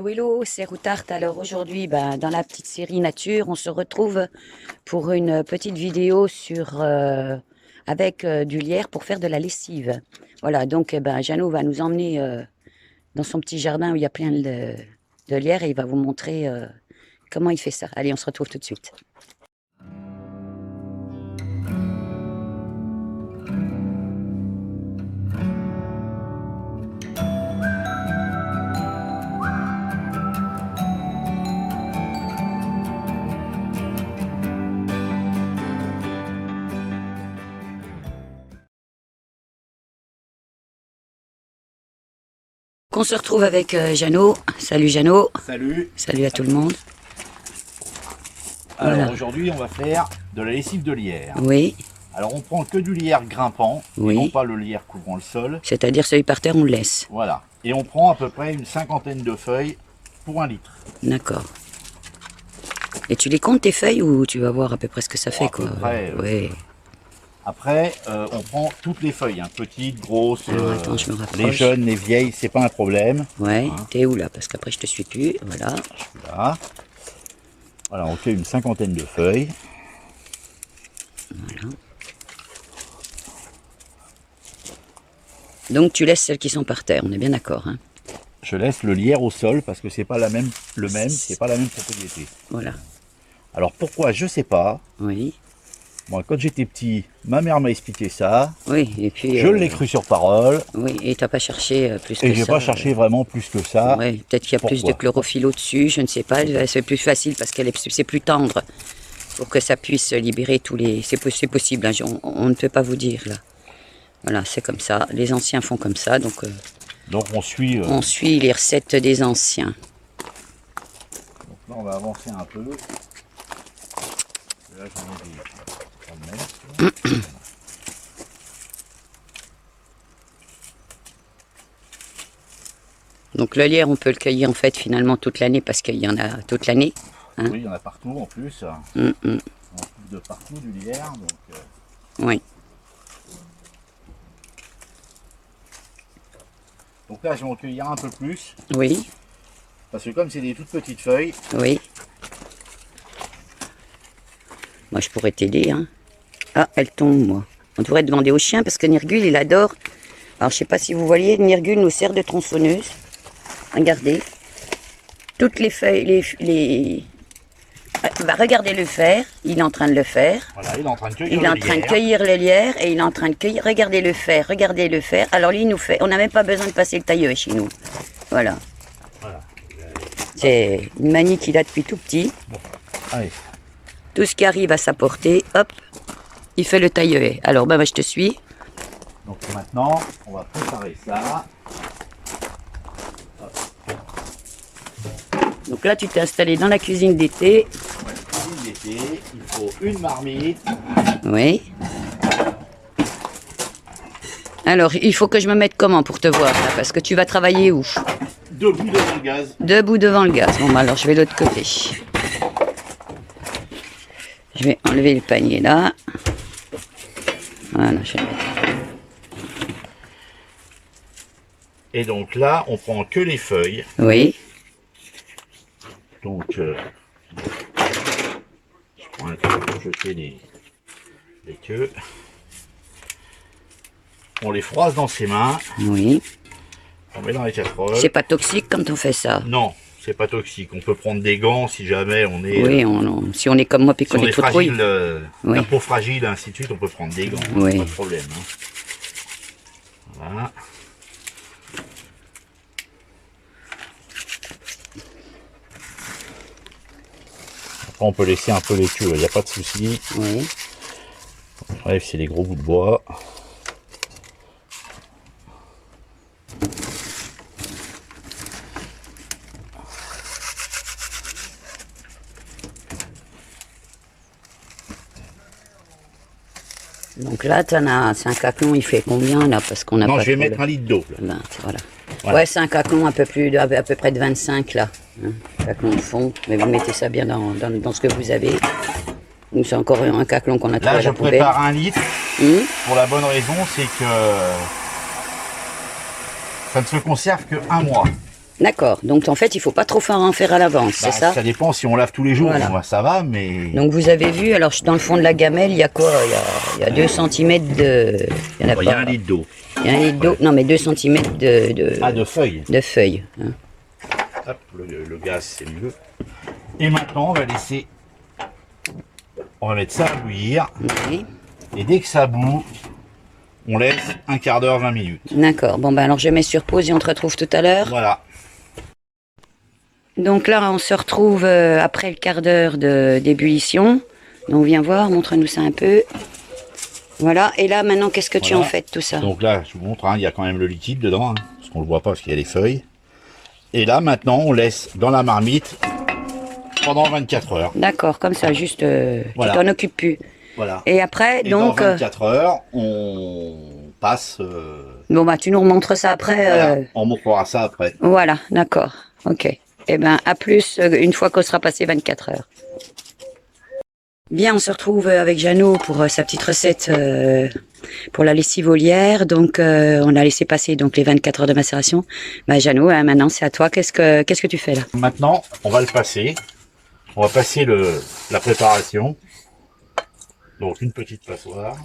Hello, hello, c'est Routart. Alors aujourd'hui, dans la petite série nature, on se retrouve pour une petite vidéo sur avec du lierre pour faire de la lessive. Voilà, donc Jeannot va nous emmener dans son petit jardin où il y a plein de lierre et il va vous montrer comment il fait ça. Allez, on se retrouve tout de suite. On se retrouve avec Jeannot. Salut Jeannot. Salut. Salut à tout le monde. Alors Voilà. aujourd'hui on va faire de la lessive de lierre. Oui, Alors on prend que du lierre grimpant, Oui. et non pas le lierre couvrant le sol. c'est-à-dire celui par terre, on le laisse. Voilà. Et on prend à peu près une cinquantaine de feuilles pour 1 litre. D'accord. Et tu les comptes tes feuilles ou tu vas voir à peu près ce que ça fait à peu quoi. près, Oui. Après on prend toutes les feuilles, hein, petites, grosses, Alors, attends, je me rapproche. les jeunes, les vieilles, c'est pas un problème. Ouais, Hein. t'es où là? Parce qu'après je te suis plus. Voilà. Voilà. Voilà, on fait une cinquantaine de feuilles. Voilà. Donc tu laisses celles qui sont par terre, on est bien d'accord, hein? Je laisse le lierre au sol parce que c'est pas c'est pas la même propriété. Voilà. Alors pourquoi, je sais pas. Oui. Moi, quand j'étais petit, ma mère m'a expliqué ça. Oui, et puis. Je l'ai cru sur parole. Oui, et t'as pas cherché plus que ça. Et j'ai pas cherché vraiment plus que ça. Oui, peut-être qu'il y a plus de Pourquoi chlorophylle au-dessus, je ne sais pas. C'est plus facile parce c'est plus tendre pour que ça puisse libérer tous les. C'est possible, hein, on ne peut pas vous dire là. Voilà, c'est comme ça. Les anciens font comme ça, donc. Donc on suit. On suit les recettes des anciens. Donc là, on va avancer un peu. Là, j'en ai des. Donc le lierre, on peut le cueillir en fait finalement toute l'année parce qu'il y en a toute l'année. Hein. Oui, il y en a partout en plus. Mm, mm. On trouve de partout du lierre. Donc, Oui. donc là, je vais en cueillir un peu plus. Oui, Parce que comme c'est des toutes petites feuilles, oui. Moi je pourrais t'aider, hein. Ah, elle tombe, moi. On devrait demander au chien parce que Nirgul, il adore. Alors je sais pas si vous voyez, Nirgul nous sert de tronçonneuse. Regardez. Toutes les feuilles, regardez le faire. Il est en train de le faire. voilà, il est en train de cueillir. Il est en train de cueillir le lierre et il est en train de cueillir. Regardez le faire, regardez le faire. Alors lui, il nous fait. On n'a même pas besoin de passer le tailleur chez nous. Voilà. Voilà. C'est une manie qu'il a depuis tout petit. Bon, allez. Tout ce qui arrive à sa portée, hop, il fait le tailleur. Alors, moi, je te suis. Donc maintenant, on va préparer ça. Donc là, tu t'es installé dans la cuisine d'été. Ouais, cuisine d'été, il faut une marmite. Oui. Alors, il faut que je me mette comment pour te voir, là? Parce que tu vas travailler où? Debout devant le gaz. Debout devant le gaz. Bon, alors, je vais de l'autre côté. Je vais enlever le panier là. Voilà, je vais le mettre. Et donc là, on prend que les feuilles. Oui. Donc, je prends un peu pour jeter les queues. On les froisse dans ses mains. Oui. On met dans les casseroles. C'est pas toxique quand on fait ça. Non, c'est pas toxique. On peut prendre des gants si jamais on est. Oui, si on est comme moi, puis si qu'on on est est trop fragile, Oui. la peau fragile, ainsi de suite, on peut prendre des gants. Oui. Pas de problème. Hein. Voilà. Après, on peut laisser un peu les queues, il n'y a pas de souci. Oui. Bref, c'est des gros bouts de bois. Donc là, c'est un caclon, il fait combien là? Parce qu'on a Non, pas je vais trop mettre 1 litre d'eau. Voilà. Voilà. Ouais, c'est un caclon à peu près de 25 là. Hein, caclon de fond. Mais vous mettez ça bien dans ce que vous avez. Nous, c'est encore un caclon qu'on a trouvé Là, à je la poubelle. prépare 1 litre. Hum, Pour la bonne raison, c'est que ça ne se conserve que 1 mois. D'accord. Donc en fait, il faut pas trop en faire à l'avance, c'est ça? Ça dépend si on lave tous les jours, Voilà. bon, ça va, mais... Donc vous avez vu, alors dans le fond de la gamelle, il y a quoi? Il y a 2 cm de... Il y en a Il y a pas. 1 litre d'eau. Il y a un litre d'eau. Non, mais 2 cm De feuilles. de feuilles. Hein. Hop, le gaz, c'est mieux. Et maintenant, on va laisser... On va mettre ça à bouillir. Oui. Et dès que ça bout, on laisse un quart d'heure, 20 minutes. D'accord. Bon, ben alors je mets sur pause et on te retrouve tout à l'heure. Voilà. Donc là, on se retrouve après le quart d'heure d'ébullition. Donc viens voir, montre-nous ça un peu. Voilà. Et là, maintenant, qu'est-ce que tu en fais de tout ça? Donc là, je vous montre, hein, il y a quand même le liquide dedans, hein, parce qu'on ne le voit pas parce qu'il y a les feuilles. Et là, maintenant, on laisse dans la marmite pendant 24 heures. D'accord, comme ça, juste, Voilà. tu t'en occupes plus. Voilà. Et après, Et donc... dans 24 heures, on passe... Bon, bah, tu nous remontres ça après. voilà, on montrera ça après. Voilà, d'accord. Ok. Eh ben, à plus, une fois qu'on sera passé 24 heures. Bien, on se retrouve avec Jeannot pour sa petite recette pour la lessive volière. Donc, on a laissé passer donc les 24 heures de macération. Bah, Jeannot, hein, maintenant, c'est à toi. Qu'est-ce que tu fais là? Maintenant, on va le passer. On va passer la préparation. Donc, une petite passoire.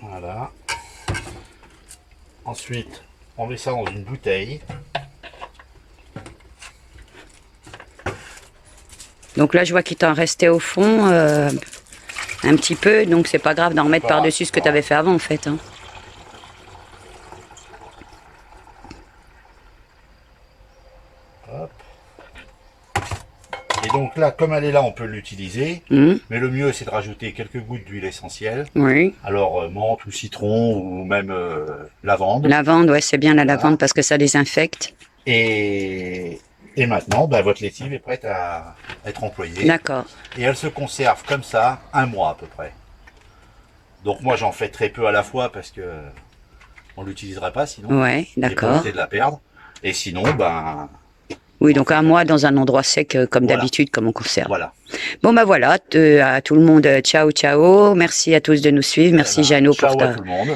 Voilà. Ensuite, on met ça dans une bouteille. Donc là, je vois qu'il t'en restait au fond un petit peu. Donc, c'est pas grave d'en remettre par-dessus ce que tu avais fait avant, en fait. Hein. Hop. Et donc là, comme elle est là, on peut l'utiliser. Mais le mieux, c'est de rajouter quelques gouttes d'huile essentielle. Oui. Alors, menthe ou citron ou même lavande. Lavande, ouais, c'est bien la lavande parce que ça désinfecte. Et maintenant, bah, votre lessive est prête à être employée. D'accord. Et elle se conserve comme ça 1 mois à peu près. Donc moi, j'en fais très peu à la fois parce que on l'utiliserait pas sinon. Ouais, d'accord. J'ai pas envie de la perdre. Et sinon, ben... Oui, donc 1 mois dans un endroit sec comme Voilà. d'habitude, comme on conserve. Voilà. Bon, bah voilà, à tout le monde, ciao, ciao. Merci à tous de nous suivre. Merci Jeannot Ciao pour à ta... tout le monde.